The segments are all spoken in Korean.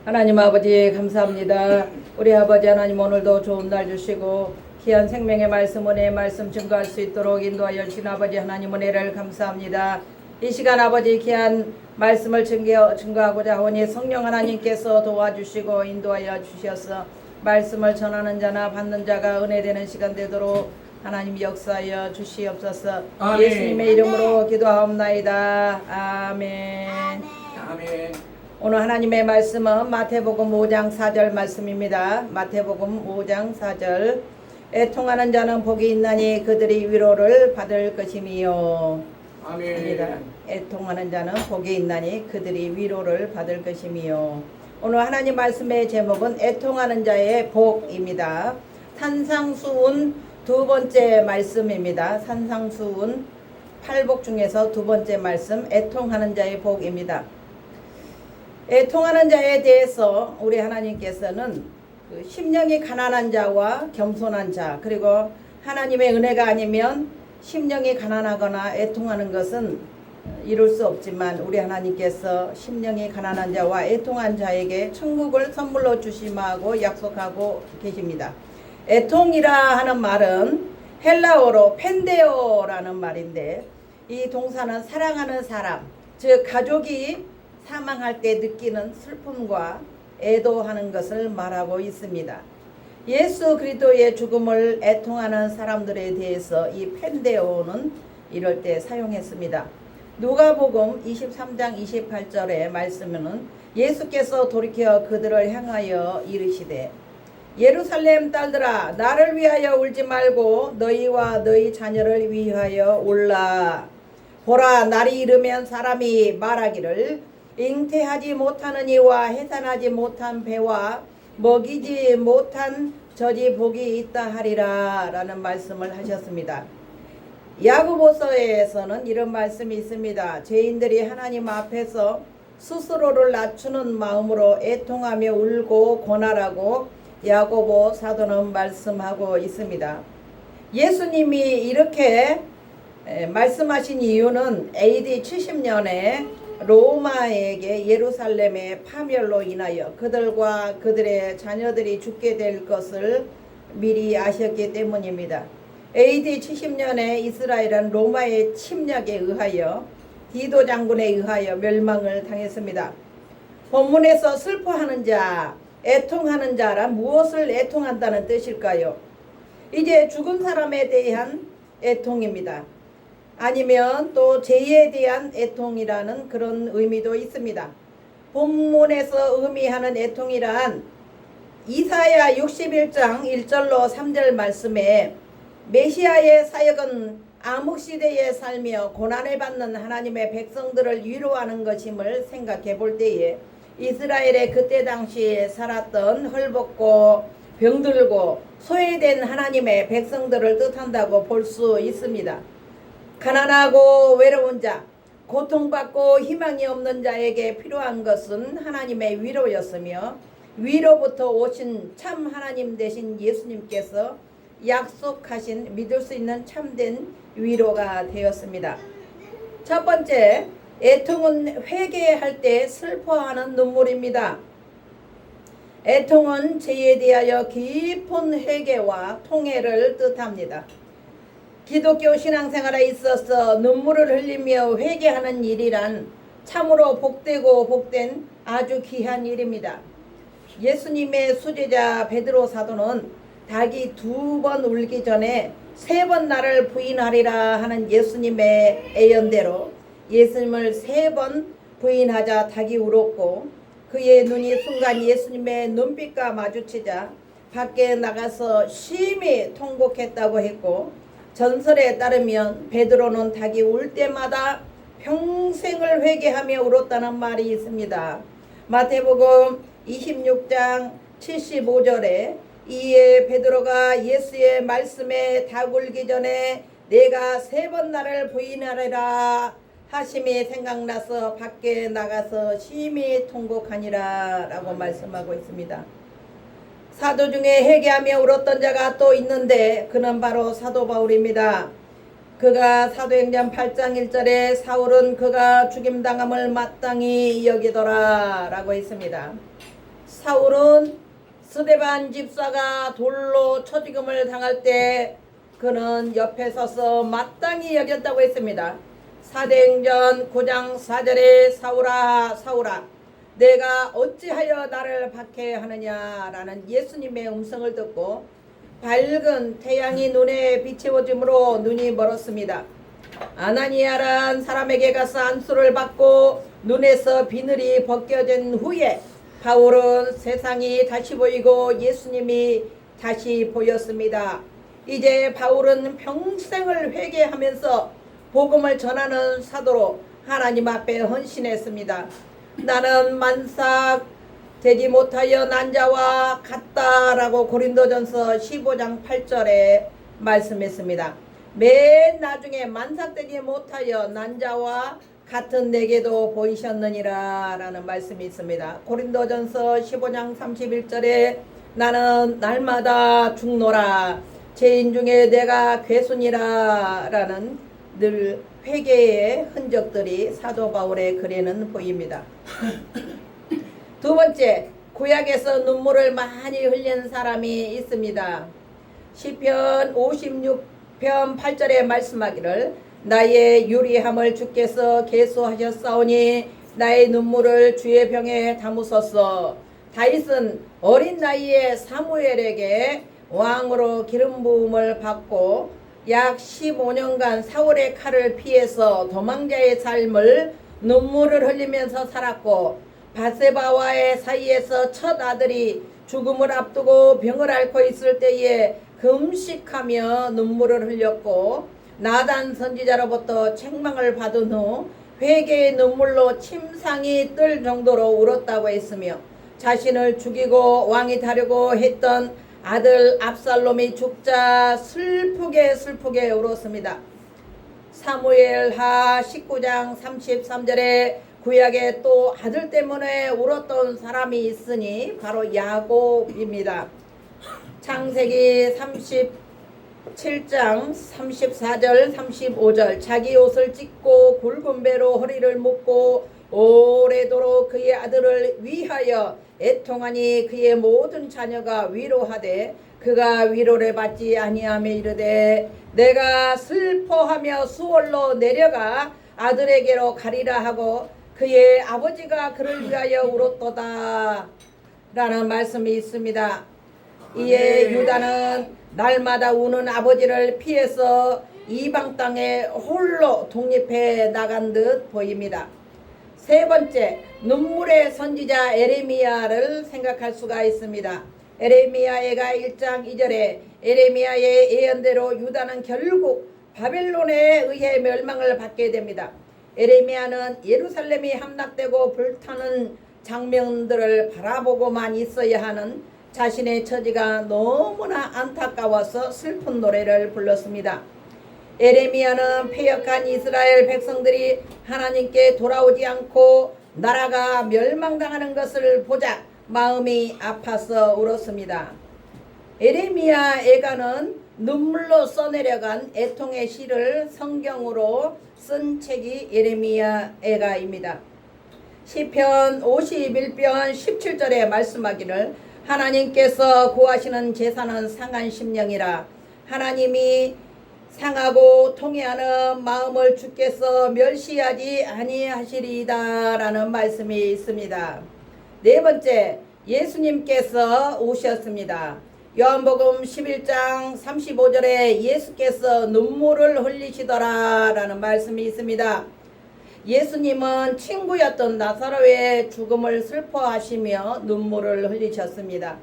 하나님 아버지 감사합니다. 우리 아버지 하나님 오늘도 좋은 날 주시고 귀한 생명의 말씀 은혜의 말씀 증거할 수 있도록 인도하여 주신 아버지 하나님 은혜를 감사합니다. 이 시간 아버지 귀한 말씀을 증거하고자 하오니 성령 하나님께서 도와주시고 인도하여 주셔서 말씀을 전하는 자나 받는 자가 은혜되는 시간 되도록 하나님 역사하여 주시옵소서. 아멘. 예수님의 이름으로 기도하옵나이다. 아멘. 아멘. 오늘 하나님의 말씀은 마태복음 5장 4절 말씀입니다. 마태복음 5장 4절. 애통하는 자는 복이 있나니 그들이 위로를 받을 것임이요. 아멘. 애통하는 자는 복이 있나니 그들이 위로를 받을 것임이요. 오늘 하나님 말씀의 제목은 애통하는 자의 복입니다. 산상수훈 두 번째 말씀입니다. 산상수훈 8복 중에서 두 번째 말씀, 애통하는 자의 복입니다. 애통하는 자에 대해서 우리 하나님께서는 심령이 가난한 자와 겸손한 자, 그리고 하나님의 은혜가 아니면 심령이 가난하거나 애통하는 것은 이룰 수 없지만 우리 하나님께서 심령이 가난한 자와 애통한 자에게 천국을 선물로 주심하고 약속하고 계십니다. 애통이라 하는 말은 헬라어로 펜데오라는 말인데, 이 동사는 사랑하는 사람, 즉 가족이 사망할 때 느끼는 슬픔과 애도하는 것을 말하고 있습니다. 예수 그리스도의 죽음을 애통하는 사람들에 대해서 이 펜데오는 이럴 때 사용했습니다. 누가복음 23장 28절의 말씀에는 예수께서 돌이켜 그들을 향하여 이르시되 예루살렘 딸들아 나를 위하여 울지 말고 너희와 너희 자녀를 위하여 울라. 보라 날이 이르면 사람이 말하기를 잉태하지 못하는 이와 해산하지 못한 배와 먹이지 못한 젖이 복이 있다 하리라 라는 말씀을 하셨습니다. 야고보서에서는 이런 말씀이 있습니다. 죄인들이 하나님 앞에서 스스로를 낮추는 마음으로 애통하며 울고 고나라고 야고보 사도는 말씀하고 있습니다. 예수님이 이렇게 말씀하신 이유는 AD 70년에 로마에게 예루살렘의 파멸로 인하여 그들과 그들의 자녀들이 죽게 될 것을 미리 아셨기 때문입니다. AD 70년에 이스라엘은 로마의 침략에 의하여 디도 장군에 의하여 멸망을 당했습니다. 본문에서 슬퍼하는 자, 애통하는 자란 무엇을 애통한다는 뜻일까요? 이제 죽은 사람에 대한 애통입니다. 아니면 또 죄에 대한 애통이라는 그런 의미도 있습니다. 본문에서 의미하는 애통이란 이사야 61장 1절로 3절 말씀에 메시아의 사역은 암흑시대에 살며 고난을 받는 하나님의 백성들을 위로하는 것임을 생각해 볼 때에 이스라엘의 그때 당시에 살았던 헐벗고 병들고 소외된 하나님의 백성들을 뜻한다고 볼 수 있습니다. 가난하고 외로운 자, 고통받고 희망이 없는 자에게 필요한 것은 하나님의 위로였으며 위로부터 오신 참 하나님 되신 예수님께서 약속하신 믿을 수 있는 참된 위로가 되었습니다. 첫 번째, 애통은 회개할 때 슬퍼하는 눈물입니다. 애통은 죄에 대하여 깊은 회개와 통회를 뜻합니다. 기독교 신앙생활에 있어서 눈물을 흘리며 회개하는 일이란 참으로 복되고 복된 아주 귀한 일입니다. 예수님의 수제자 베드로 사도는 닭이 2번 울기 전에 3번 나를 부인하리라 하는 예수님의 예언대로 예수님을 3번 부인하자 닭이 울었고 그의 눈이 순간 예수님의 눈빛과 마주치자 밖에 나가서 심히 통곡했다고 했고, 전설에 따르면 베드로는 닭이 울 때마다 평생을 회개하며 울었다는 말이 있습니다. 마태복음 26장 75절에 이에 베드로가 예수의 말씀에 닭 울기 전에 내가 3번 나를 부인하리라 하심이 생각나서 밖에 나가서 심히 통곡하니라 라고 말씀하고 있습니다. 사도 중에 회개하며 울었던 자가 또 있는데 그는 바로 사도 바울입니다. 그가 사도행전 8장 1절에 사울은 그가 죽임당함을 마땅히 여기더라 라고 했습니다. 사울은 스데반 집사가 돌로 쳐 죽음을 당할 때 그는 옆에 서서 마땅히 여겼다고 했습니다. 사도행전 9장 4절에 사울아 사울아 내가 어찌하여 나를 박해하느냐라는 예수님의 음성을 듣고 밝은 태양이 눈에 비추어짐으로 눈이 멀었습니다. 아나니아란 사람에게 가서 안수를 받고 눈에서 비늘이 벗겨진 후에 바울은 세상이 다시 보이고 예수님이 다시 보였습니다. 이제 바울은 평생을 회개하면서 복음을 전하는 사도로 하나님 앞에 헌신했습니다. 나는 만삭 되지 못하여 난 자와 같다라고 고린도전서 15장 8절에 말씀했습니다. 맨 나중에 만삭되지 못하여 난 자와 같은 내게도 보이셨느니라 라는 말씀이 있습니다. 고린도전서 15장 31절에 나는 날마다 죽노라 죄인 중에 내가 괴순이라 라는 늘 회개의 흔적들이 사도 바울의 글에는 보입니다. 두 번째, 구약에서 눈물을 많이 흘린 사람이 있습니다. 시편 56편 8절에 말씀하기를 나의 유리함을 주께서 계수하셨사오니 나의 눈물을 주의 병에 담으소서. 다윗은 어린 나이에 사무엘에게 왕으로 기름 부음을 받고 약 15년간 사울의 칼을 피해서 도망자의 삶을 눈물을 흘리면서 살았고 바세바와의 사이에서 첫 아들이 죽음을 앞두고 병을 앓고 있을 때에 금식하며 눈물을 흘렸고 나단 선지자로부터 책망을 받은 후 회개의 눈물로 침상이 뜰 정도로 울었다고 했으며 자신을 죽이고 왕이 되려고 했던 아들 압살롬이 죽자 슬프게 울었습니다. 사무엘하 19장 33절에 구약에 또 아들 때문에 울었던 사람이 있으니 바로 야곱입니다. 창세기 37장 34절 35절 자기 옷을 찢고 굵은 배로 허리를 묶고 오래도록 그의 아들을 위하여 애통하니 그의 모든 자녀가 위로하되 그가 위로를 받지 아니하며 이르되 내가 슬퍼하며 수월로 내려가 아들에게로 가리라 하고 그의 아버지가 그를 위하여 울었도다 라는 말씀이 있습니다. 이에 유다는 날마다 우는 아버지를 피해서 이방 땅에 홀로 독립해 나간 듯 보입니다. 세 번째, 눈물의 선지자 에레미야를 생각할 수가 있습니다. 에레미야가 1장 2절에 에레미야의 예언대로 유다는 결국 바벨론에 의해 멸망을 받게 됩니다. 에레미야는 예루살렘이 함락되고 불타는 장면들을 바라보고만 있어야 하는 자신의 처지가 너무나 안타까워서 슬픈 노래를 불렀습니다. 에레미야는 패역한 이스라엘 백성들이 하나님께 돌아오지 않고 나라가 멸망당하는 것을 보자 마음이 아파서 울었습니다. 에레미야 애가는 눈물로 써내려간 애통의 시를 성경으로 쓴 책이 에레미야 애가입니다. 시편 51편 17절에 말씀하기를 하나님께서 구하시는 제사는 상한 심령이라 하나님이 상하고 통회하는 마음을 주께서 멸시하지 아니하시리이다 라는 말씀이 있습니다. 네 번째, 예수님께서 오셨습니다. 요한복음 11장 35절에 예수께서 눈물을 흘리시더라 라는 말씀이 있습니다. 예수님은 친구였던 나사로의 죽음을 슬퍼하시며 눈물을 흘리셨습니다.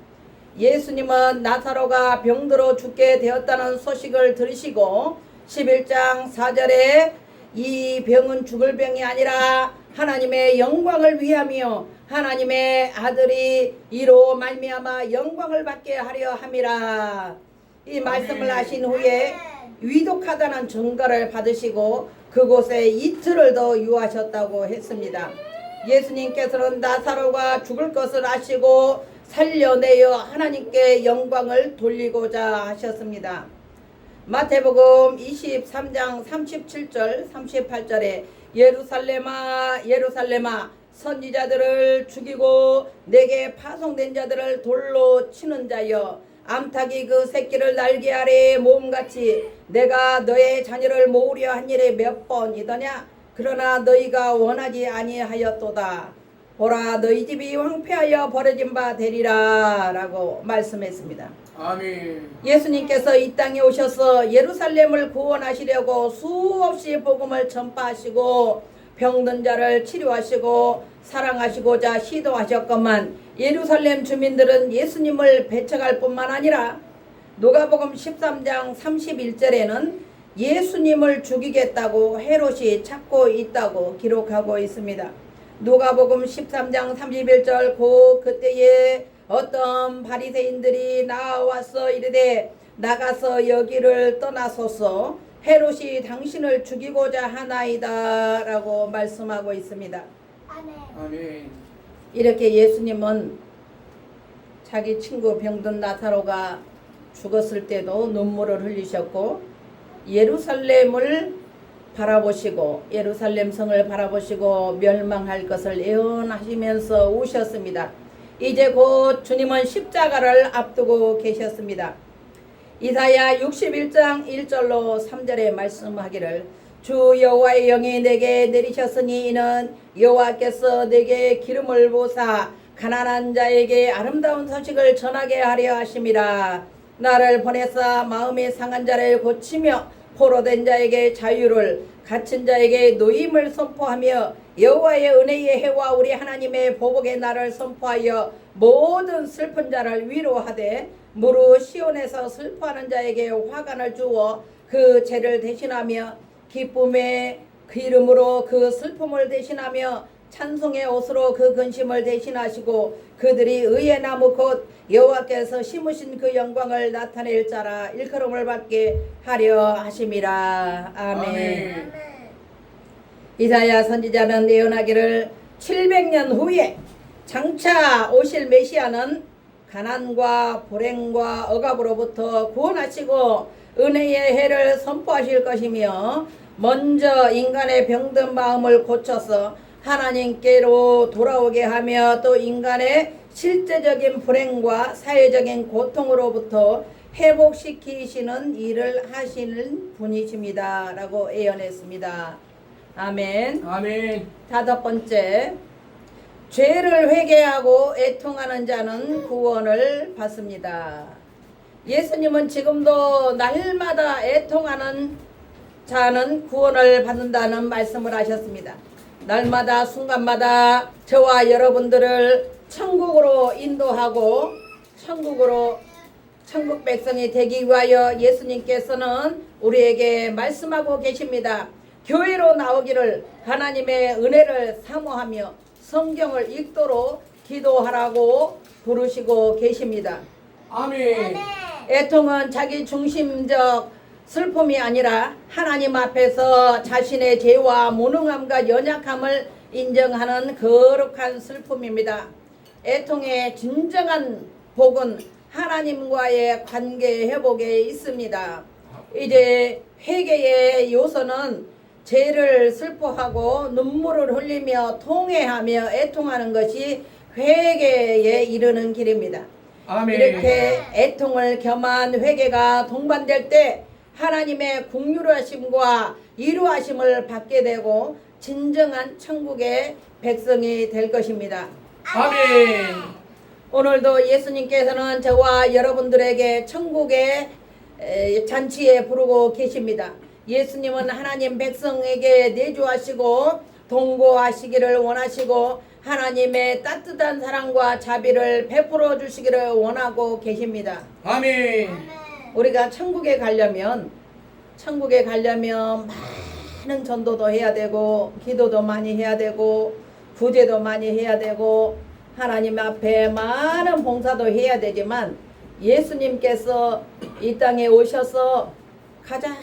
예수님은 나사로가 병들어 죽게 되었다는 소식을 들으시고 11장 4절에 이 병은 죽을 병이 아니라 하나님의 영광을 위하며 하나님의 아들이 이로 말미암아 영광을 받게 하려 함이라. 이 말씀을 하신 후에 위독하다는 증거를 받으시고 그곳에 이틀을 더 유하셨다고 했습니다. 예수님께서는 나사로가 죽을 것을 아시고 살려내어 하나님께 영광을 돌리고자 하셨습니다. 마태복음 23장 37절 38절에 예루살렘아 예루살렘아 선지자들을 죽이고 내게 파송된 자들을 돌로 치는 자여, 암탉이 그 새끼를 날개 아래에 모음같이 내가 너의 자녀를 모으려 한 일이 몇 번이더냐. 그러나 너희가 원하지 아니하였도다. 보라, 너희 집이 황폐하여 버려진 바 되리라 라고 말씀했습니다. 아멘. 예수님께서 이 땅에 오셔서 예루살렘을 구원하시려고 수없이 복음을 전파하시고 병든 자를 치료하시고 사랑하시고자 시도하셨건만, 예루살렘 주민들은 예수님을 배척할 뿐만 아니라 누가복음 13장 31절에는 예수님을 죽이겠다고 헤롯이 찾고 있다고 기록하고 있습니다. 누가복음 13장 31절, 그때에 어떤 바리새인들이 나와서 이르되 나가서 여기를 떠나소서, 헤롯이 당신을 죽이고자 하나이다 라고 말씀하고 있습니다. 아멘. 이렇게 예수님은 자기 친구 병든 나사로가 죽었을 때도 눈물을 흘리셨고, 예루살렘을 바라보시고 예루살렘 성을 바라보시고 멸망할 것을 예언하시면서 우셨습니다. 이제 곧 주님은 십자가를 앞두고 계셨습니다. 이사야 61장 1절로 3절에 말씀하기를, 주 여호와의 영이 내게 내리셨으니 이는 여호와께서 내게 기름을 부사 가난한 자에게 아름다운 소식을 전하게 하려 하심이라. 나를 보내사 마음이 상한 자를 고치며 포로된 자에게 자유를, 갇힌 자에게 노임을 선포하며 여호와의 은혜의 해와 우리 하나님의 보복의 날을 선포하여 모든 슬픈 자를 위로하되, 무릇 시온에서 슬퍼하는 자에게 화관을 주어 그 죄를 대신하며 기쁨의 그 이름으로 그 슬픔을 대신하며 찬송의 옷으로 그 근심을 대신하시고 그들이 의의 나무 곧 여호와께서 심으신 그 영광을 나타낼 자라 일컬음을 받게 하려 하심이라. 아멘. 이사야 선지자는 예언하기를, 700년 후에 장차 오실 메시아는 가난과 불행과 억압으로부터 구원하시고 은혜의 해를 선포하실 것이며, 먼저 인간의 병든 마음을 고쳐서 하나님께로 돌아오게 하며 또 인간의 실제적인 불행과 사회적인 고통으로부터 회복시키시는 일을 하시는 분이십니다 라고 예언했습니다. 아멘. 아멘. 다섯 번째, 죄를 회개하고 애통하는 자는 구원을 받습니다. 예수님은 지금도 날마다 애통하는 자는 구원을 받는다는 말씀을 하셨습니다. 날마다 순간마다 저와 여러분들을 천국으로 인도하고 천국 백성이 되기 위하여 예수님께서는 우리에게 말씀하고 계십니다. 교회로 나오기를 하나님의 은혜를 사모하며 성경을 읽도록 기도하라고 부르시고 계십니다. 아멘. 애통은 자기 중심적 슬픔이 아니라 하나님 앞에서 자신의 죄와 무능함과 연약함을 인정하는 거룩한 슬픔입니다. 애통의 진정한 복은 하나님과의 관계 회복에 있습니다. 이제 회개의 요소는 죄를 슬퍼하고 눈물을 흘리며 통회하며 애통하는 것이 회개에 이르는 길입니다. 아멘. 이렇게 애통을 겸한 회개가 동반될 때 하나님의 긍휼하심과 이루하심을 받게 되고 진정한 천국의 백성이 될 것입니다. 아멘. 오늘도 예수님께서는 저와 여러분들에게 천국의 잔치에 부르고 계십니다. 예수님은 하나님 백성에게 내주하시고 동거하시기를 원하시고 하나님의 따뜻한 사랑과 자비를 베풀어 주시기를 원하고 계십니다. 아멘. 우리가 천국에 가려면 많은 전도도 해야 되고 기도도 많이 해야 되고 구제도 많이 해야 되고 하나님 앞에 많은 봉사도 해야 되지만, 예수님께서 이 땅에 오셔서 가장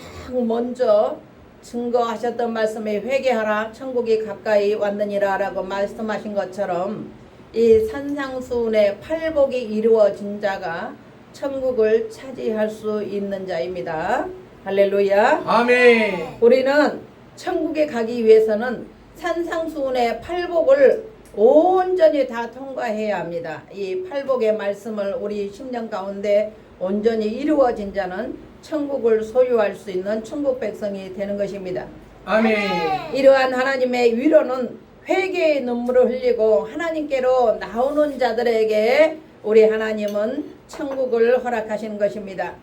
먼저 증거하셨던 말씀에 회개하라 천국이 가까이 왔느니라 라고 말씀하신 것처럼 이 산상수훈의 팔복이 이루어진 자가 천국을 차지할 수 있는 자입니다. 할렐루야. 아멘. 우리는 천국에 가기 위해서는 산상수훈의 팔복을 온전히 다 통과해야 합니다. 이 팔복의 말씀을 우리 심령 가운데 온전히 이루어진 자는 천국을 소유할 수 있는 천국 백성이 되는 것입니다. 아멘. 이러한 하나님의 위로는 회개의 눈물을 흘리고 하나님께로 나오는 자들에게 우리 하나님은 천국을 허락하시는 것입니다.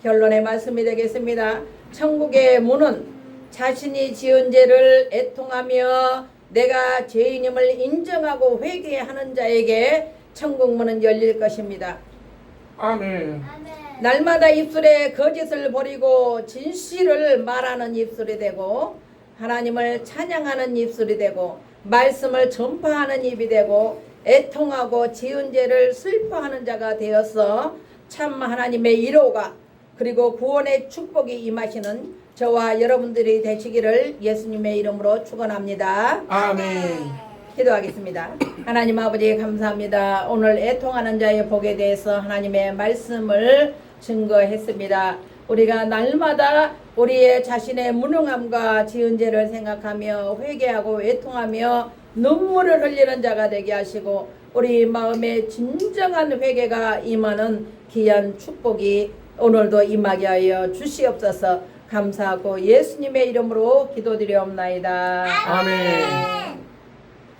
결론의 말씀이 되겠습니다. 천국의 문은 자신이 지은 죄를 애통하며 내가 죄인임을 인정하고 회개하는 자에게 천국 문은 열릴 것입니다. 아멘. 날마다 입술에 거짓을 버리고 진실을 말하는 입술이 되고 하나님을 찬양하는 입술이 되고 말씀을 전파하는 입이 되고 애통하고 지은 죄를 슬퍼하는 자가 되어서 참 하나님의 위로가 그리고 구원의 축복이 임하시는 저와 여러분들이 되시기를 예수님의 이름으로 축원합니다. 아멘. 기도하겠습니다. 하나님 아버지 감사합니다. 오늘 애통하는 자의 복에 대해서 하나님의 말씀을 증거했습니다. 우리가 날마다 우리의 자신의 무능함과 지은 죄를 생각하며 회개하고 애통하며 눈물을 흘리는 자가 되게 하시고 우리 마음에 진정한 회개가 임하는 귀한 축복이 오늘도 임하게 하여 주시옵소서. 감사하고 예수님의 이름으로 기도드리옵나이다. 아멘.